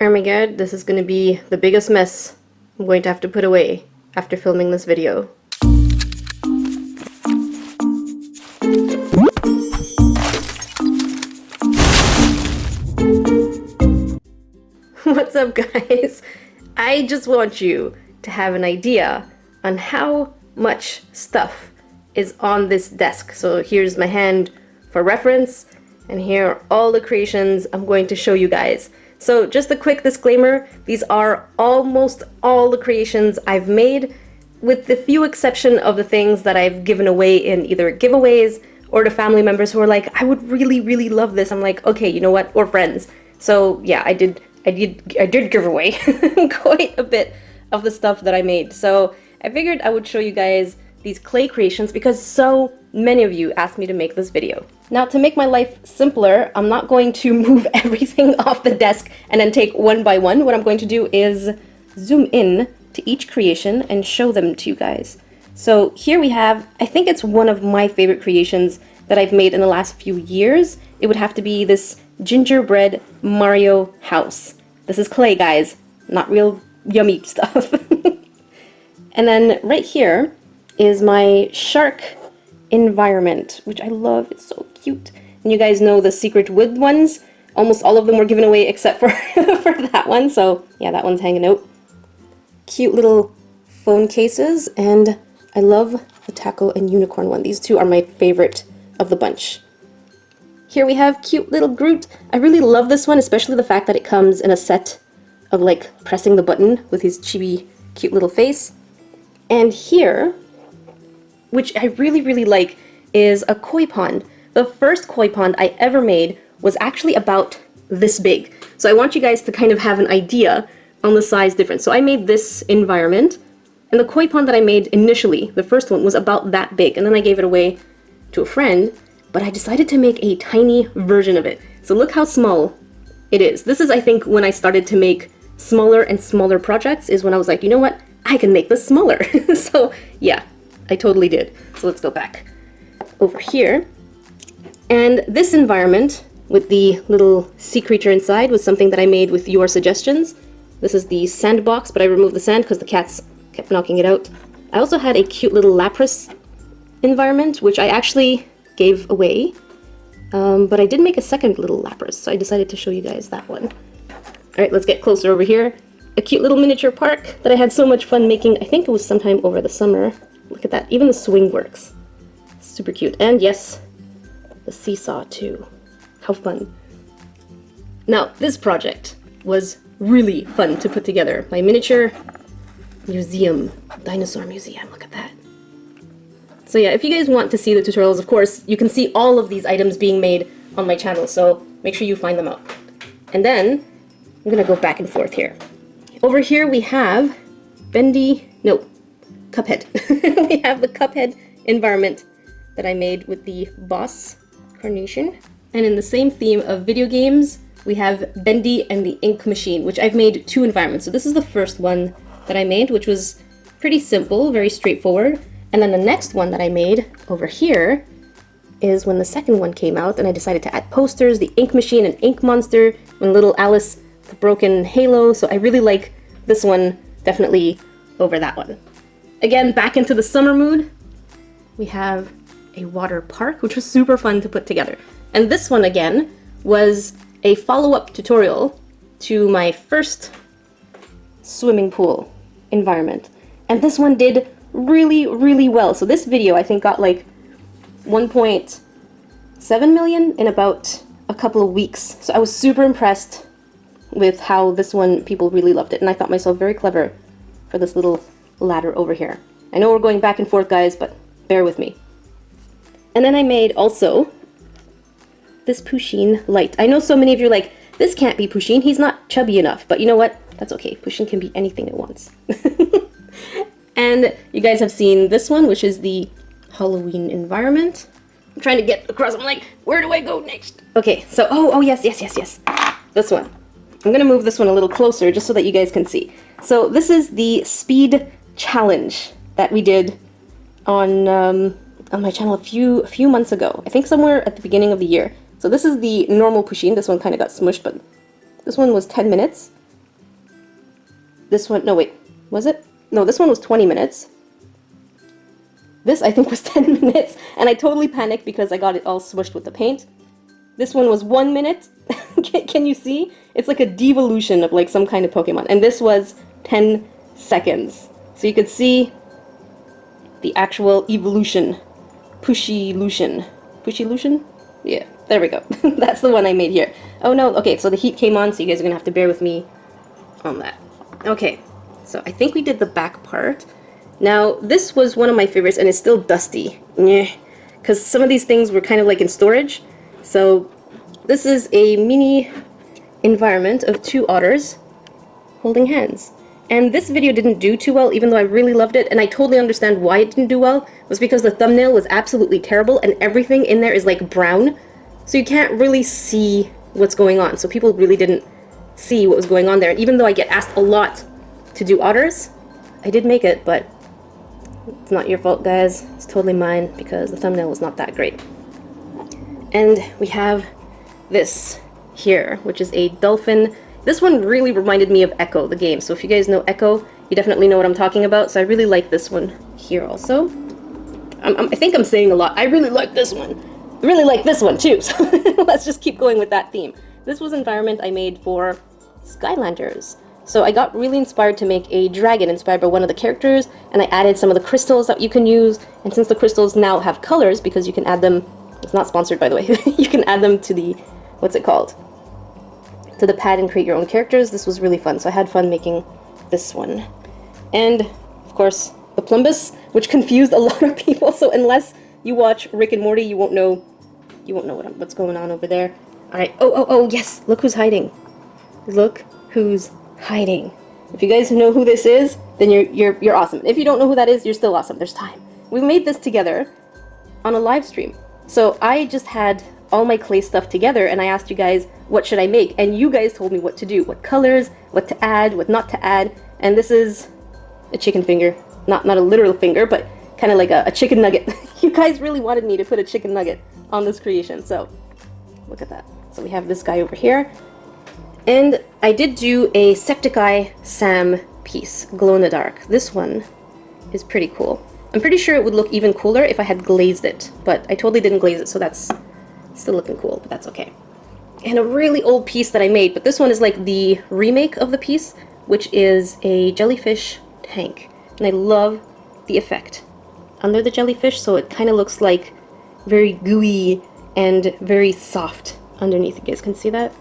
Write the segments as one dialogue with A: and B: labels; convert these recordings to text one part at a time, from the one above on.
A: Oh my god, this is gonna be the biggest mess I'm going to have to put away after filming this video. What's up, guys? I just want you to have an idea on how much stuff is on this desk. So here's my hand for reference, and here are all the creations I'm going to show you guys. So just a quick disclaimer, these are almost all the creations I've made, with the few exception of the things that I've given away in either giveaways or to family members who are like, I would really love this. I'm like, okay, you know what, or friends. So yeah, I did give away quite a bit of the stuff that I made. So I figured I would show you guys these clay creations because so many of you asked me to make this video. Now, to make my life simpler, I'm not going to move everything off the desk and then take one by one. What I'm going to do is zoom in to each creation and show them to you guys. So here we have, I think it's one of my favorite creations that I've made in the last few years. It would have to be this gingerbread Mario house. This is clay, guys, not real yummy stuff. And then right here is my shark environment, which I love. It's so cute. And you guys know the secret wood ones. Almost all of them were given away except for, for that one. So yeah, that one's hanging out. Cute little phone cases. And I love the taco and unicorn one. These two are my favorite of the bunch. Here we have cute little Groot. I really love this one, especially the fact that it comes in a set of like pressing the button with his chibi cute little face. And here, which I really like, is a koi pond. The first koi pond I ever made was actually about this big. So I want you guys to kind of have an idea on the size difference. So I made this environment, and the koi pond that I made initially, the first one, was about that big, and then I gave it away to a friend, but I decided to make a tiny version of it. So look how small it is. This is, I think, when I started to make smaller and smaller projects, is when I was like, you know what, I can make this smaller. So yeah, I totally did. So let's go back over here. And this environment with the little sea creature inside was something that I made with your suggestions. This is the sandbox, but I removed the sand because the cats kept knocking it out. I also had a cute little lapras environment, which I actually gave away. But I did make a second little lapras, so I decided to show you guys that one. All right, let's get closer over here. A cute little miniature park that I had so much fun making. I think it was sometime over the summer. Look at that, even the swing works. Super cute. And yes, the seesaw too. How fun. Now, this project was really fun to put together. My miniature museum, dinosaur museum, look at that. So yeah, if you guys want to see the tutorials, of course, you can see all of these items being made on my channel, so make sure you find them out. And then, I'm gonna go back and forth here. Over here we have Cuphead. We have the Cuphead environment that I made with the boss carnation. And in the same theme of video games, we have Bendy and the Ink Machine, which I've made two environments. So this is the first one that I made, which was pretty simple, very straightforward. And then the next one that I made over here is when the second one came out, and I decided to add posters, the Ink Machine and Ink Monster, when little Alice, the broken halo. So I really like this one definitely over that one. Again, back into the summer mood, we have a water park, which was super fun to put together. And this one, again, was a follow-up tutorial to my first swimming pool environment. And this one did really well. So this video, I think, got like 1.7 million in about a couple of weeks. So I was super impressed with how this one, people really loved it. And I thought myself very clever for this little ladder over here. I know we're going back and forth, guys, but bear with me. And then I made also this Pusheen light. I know so many of you are like, this can't be Pusheen, he's not chubby enough. But you know what? That's okay. Pusheen can be anything it wants. And you guys have seen this one, which is the Halloween environment. I'm trying to get across. I'm like, where do I go next? Okay, so, oh yes. This one. I'm gonna move this one a little closer just so that you guys can see. So this is the speed challenge that we did on my channel a few months ago. I think somewhere at the beginning of the year. So this is the normal Pusheen. This one kind of got smushed, but this one was 10 minutes. This one, no wait, was it? No, this one was 20 minutes. This, I think, was 10 minutes, and I totally panicked because I got it all smushed with the paint. This one was 1 minute. Can you see? It's like a devolution of like some kind of Pokemon. And this was 10 seconds. So you could see the actual evolution. Pushy-lution. Pushy-lution? Yeah, there we go. That's the one I made here. Oh no, okay, so the heat came on, so you guys are gonna have to bear with me on that. Okay, so I think we did the back part. Now, this was one of my favorites, and it's still dusty. Because some of these things were kind of like in storage. So, this is a mini environment of two otters holding hands. And this video didn't do too well, even though I really loved it, and I totally understand why it didn't do well. It was because the thumbnail was absolutely terrible, and everything in there is like brown. So you can't really see what's going on. So people really didn't see what was going on there. And even though I get asked a lot to do otters, I did make it, but it's not your fault, guys. It's totally mine, because the thumbnail was not that great. And we have this here, which is a dolphin. This one really reminded me of Echo, the game. So if you guys know Echo, you definitely know what I'm talking about. So I really like this one here also. I think I'm saying a lot. I really like this one. I really like this one too. So let's just keep going with that theme. This was an environment I made for Skylanders. So I got really inspired to make a dragon inspired by one of the characters, and I added some of the crystals that you can use. And since the crystals now have colors, because you can add them, it's not sponsored by the way, you can add them to the, what's it called? To the pad and create your own characters. This was really fun, so I had fun making this one. And, of course, the Plumbus, which confused a lot of people, so unless you watch Rick and Morty, you won't know what's going on over there. Alright, oh, yes, look who's hiding. Look who's hiding. If you guys know who this is, then you're awesome. If you don't know who that is, you're still awesome. There's time. We made this together on a live stream. So I just had all my clay stuff together, and I asked you guys, what should I make? And you guys told me what to do, what colors, what to add, what not to add. And this is a chicken finger. Not a literal finger, but kind of like a chicken nugget. You guys really wanted me to put a chicken nugget on this creation, so look at that. So we have this guy over here. And I did do a Septiceye Sam piece, glow in the dark. This one is pretty cool. I'm pretty sure it would look even cooler if I had glazed it, but I totally didn't glaze it, so that's still looking cool, but that's okay. And a really old piece that I made, but this one is like the remake of the piece, which is a jellyfish tank. And I love the effect under the jellyfish, so it kind of looks like very gooey and very soft underneath. You guys can see that?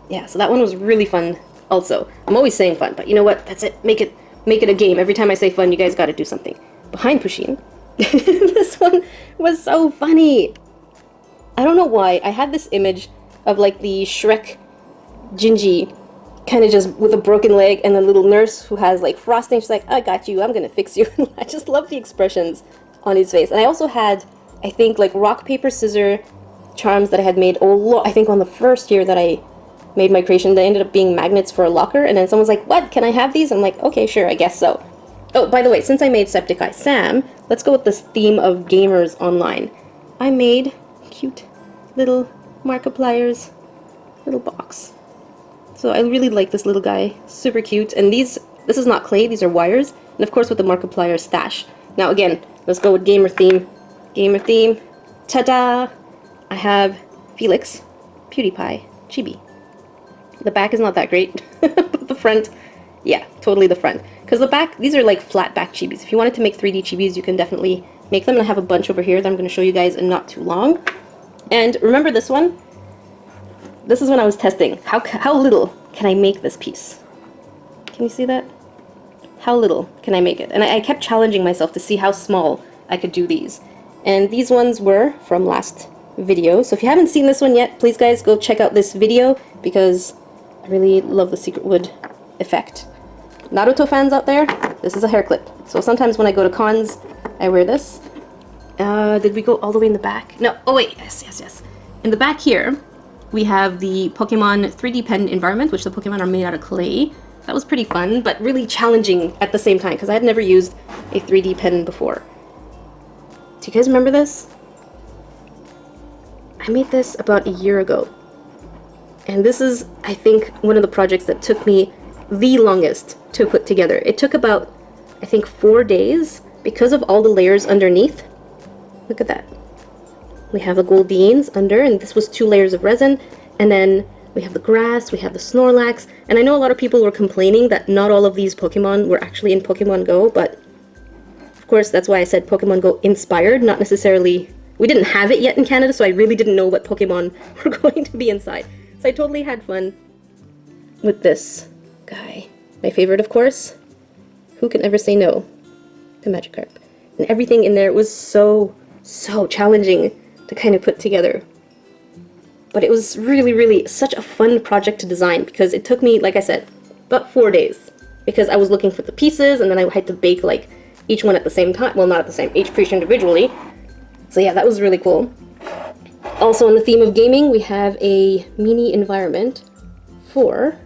A: Yeah, so that one was really fun also. I'm always saying fun, but you know what? That's it. Make it a game. Every time I say fun, you guys gotta do something. Behind Pusheen. This one was so funny. I don't know why. I had this image of like the Shrek Gingy, kind of just with a broken leg, and the little nurse who has like frosting. She's like, I got you, I'm gonna fix you. I just love the expressions on his face. And I also had, I think, like rock, paper, scissors charms that I had made, I think on the first year that I made my creation. They ended up being magnets for a locker, and then someone's like, what, can I have these? I'm like, okay, sure, I guess so. Oh, by the way, since I made Septiceye Sam, let's go with this theme of gamers online. I made cute little Markiplier's little box. So I really like this little guy, super cute. And this is not clay, these are wires. And of course with the Markiplier stash. Now again, let's go with gamer theme. Gamer theme, ta-da! I have Felix, PewDiePie, Chibi. The back is not that great, but the front, yeah, totally the front. Because the back, these are like flat back Chibis. If you wanted to make 3D Chibis, you can definitely make them. And I have a bunch over here that I'm going to show you guys in not too long. And remember this one? This is when I was testing. How little can I make this piece? Can you see that? How little can I make it? And I kept challenging myself to see how small I could do these. And these ones were from last video. So if you haven't seen this one yet, please guys go check out this video because I really love the secret wood effect. Naruto fans out there, this is a hair clip. So sometimes when I go to cons, I wear this. Did we go all the way in the back? No, oh wait, yes. In the back here, we have the Pokemon 3D pen environment, which the Pokemon are made out of clay. That was pretty fun, but really challenging at the same time, because I had never used a 3D pen before. Do you guys remember this? I made this about a year ago. And this is, I think, one of the projects that took me the longest to put together. It took about, I think, 4 days because of all the layers underneath. Look at that. We have the Goldines under, and this was 2 layers of resin, and then we have the grass, we have the Snorlax, and I know a lot of people were complaining that not all of these Pokemon were actually in Pokemon Go, but of course that's why I said Pokemon Go inspired, not necessarily... We didn't have it yet in Canada, so I really didn't know what Pokemon were going to be inside. So I totally had fun with this guy. My favorite, of course. Who can ever say no to Magikarp? And everything in there was so challenging to kind of put together. But it was really such a fun project to design because it took me, like I said, about 4 days. Because I was looking for the pieces and then I had to bake like each one at the same time. Well, not at the same, each piece individually. So yeah, that was really cool. Also, in the theme of gaming, we have a mini environment for...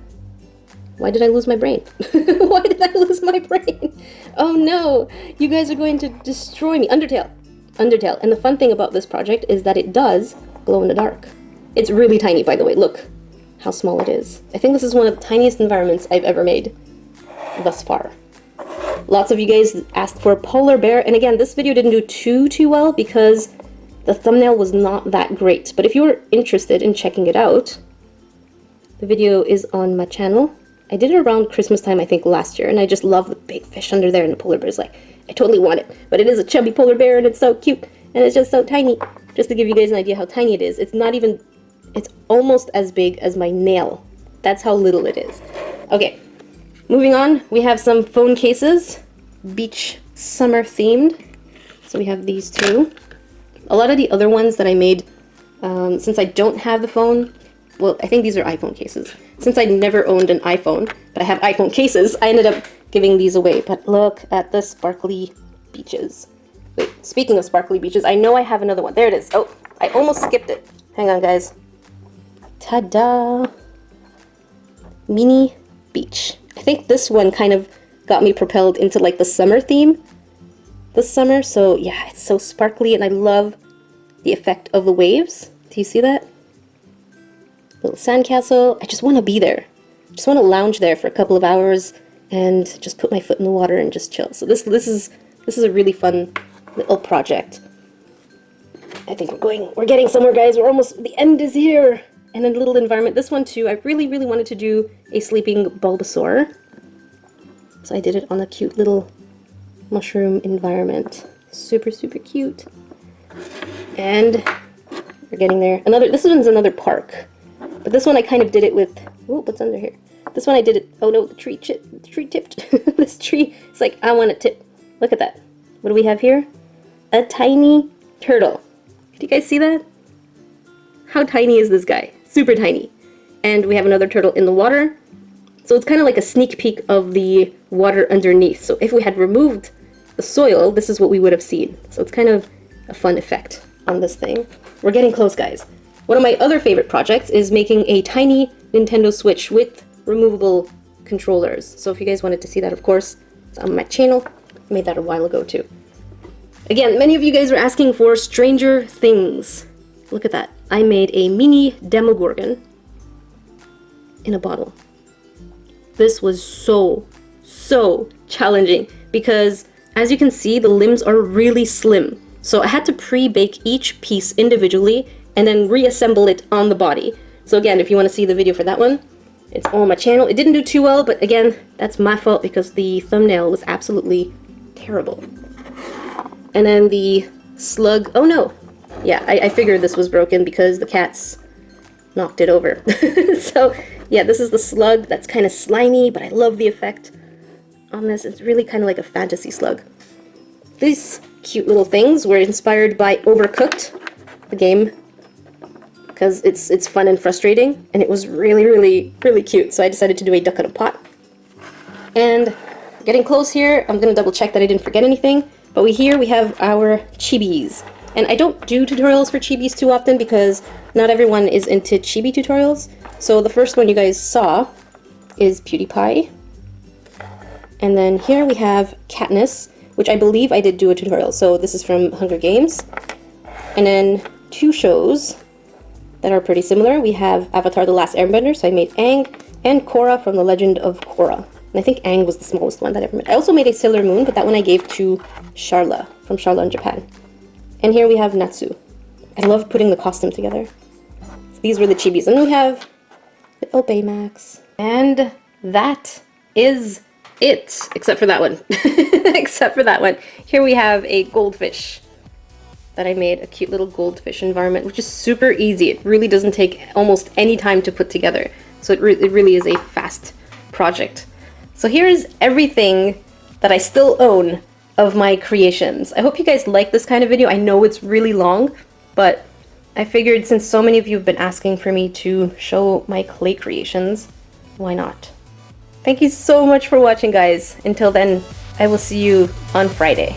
A: Why did I lose my brain? Why did I lose my brain? Oh no! You guys are going to destroy me. Undertale. Undertale. And the fun thing about this project is that it does glow in the dark. It's really tiny, by the way. Look how small it is. I think this is one of the tiniest environments I've ever made thus far. Lots of you guys asked for a polar bear, and again, this video didn't do too well because the thumbnail was not that great. But if you were interested in checking it out, the video is on my channel. I did it around Christmas time, I think, last year, and I just love the big fish under there, and the polar bear's like, I totally want it. But it is a chubby polar bear, and it's so cute, and it's just so tiny. Just to give you guys an idea how tiny it is, it's not even, it's almost as big as my nail. That's how little it is. Okay. Moving on, we have some phone cases, beach summer themed. So we have these 2. A lot of the other ones that I made, since I don't have the phone, well, I think these are iPhone cases. Since I never owned an iPhone, but I have iPhone cases, I ended up giving these away. But look at the sparkly beaches. Wait, speaking of sparkly beaches, I know I have another one. There it is. Oh, I almost skipped it. Hang on, guys. Ta-da! Mini beach. I think this one kind of got me propelled into like the summer theme this summer. So yeah, it's so sparkly and I love the effect of the waves. Do you see that? Little sandcastle. I just want to be there. I just want to lounge there for a couple of hours and just put my foot in the water and just chill. So this is a really fun little project. I think we're getting somewhere, guys. We're almost, the end is here. And a little environment. This one too, I really wanted to do a sleeping Bulbasaur. So I did it on a cute little mushroom environment. Super cute. And we're getting there. This one's another park. But this one I kind of did it with, oh, what's under here? This one I did it, oh no, the tree tipped. This tree, it's like, I want to tip. Look at that. What do we have here? A tiny turtle. Do you guys see that? How tiny is this guy? Super tiny. And we have another turtle in the water. So it's kind of like a sneak peek of the water underneath. So if we had removed the soil, this is what we would have seen. So it's kind of a fun effect on this thing. We're getting close, guys. One of my other favorite projects is making a tiny Nintendo Switch with removable controllers. So if you guys wanted to see that, of course, it's on my channel. I made that a while ago too. Again, many of you guys were asking for Stranger Things. Look at that. I made a mini Demogorgon in a bottle. This was so challenging because, as you can see, the limbs are really slim. So I had to pre-bake each piece individually and then reassemble it on the body. So again, if you want to see the video for that one, it's on my channel. It didn't do too well, but again, that's my fault because the thumbnail was absolutely terrible. And then the slug, oh no. Yeah, I figured this was broken because the cats knocked it over. So yeah, this is the slug that's kind of slimy, but I love the effect on this. It's really kind of like a fantasy slug. These cute little things were inspired by Overcooked, the game, because it's fun and frustrating, and it was really cute. So I decided to do a duck in a pot. And getting close here, I'm gonna double check that I didn't forget anything. But here we have our Chibis. And I don't do tutorials for Chibis too often because not everyone is into Chibi tutorials. So the first one you guys saw is PewDiePie. And then here we have Katniss, which I believe I did do a tutorial. So this is from Hunger Games. And then 2 shows that are pretty similar. We have Avatar: The Last Airbender, so I made Aang. and Korra from The Legend of Korra. And I think Aang was the smallest one that I ever made. I also made a Sailor Moon, but that one I gave to Sharla from Sharla in Japan. And here we have Natsu. I love putting the costume together. So these were the Chibis. And we have little Baymax. And that is it. Except for that one. Except for that one. Here we have a goldfish that I made, a cute little goldfish environment, which is super easy. It really doesn't take almost any time to put together. So it really is a fast project. So here's everything that I still own of my creations. I hope you guys like this kind of video. I know it's really long, but I figured since so many of you have been asking for me to show my clay creations, why not? Thank you so much for watching, guys. Until then, I will see you on Friday.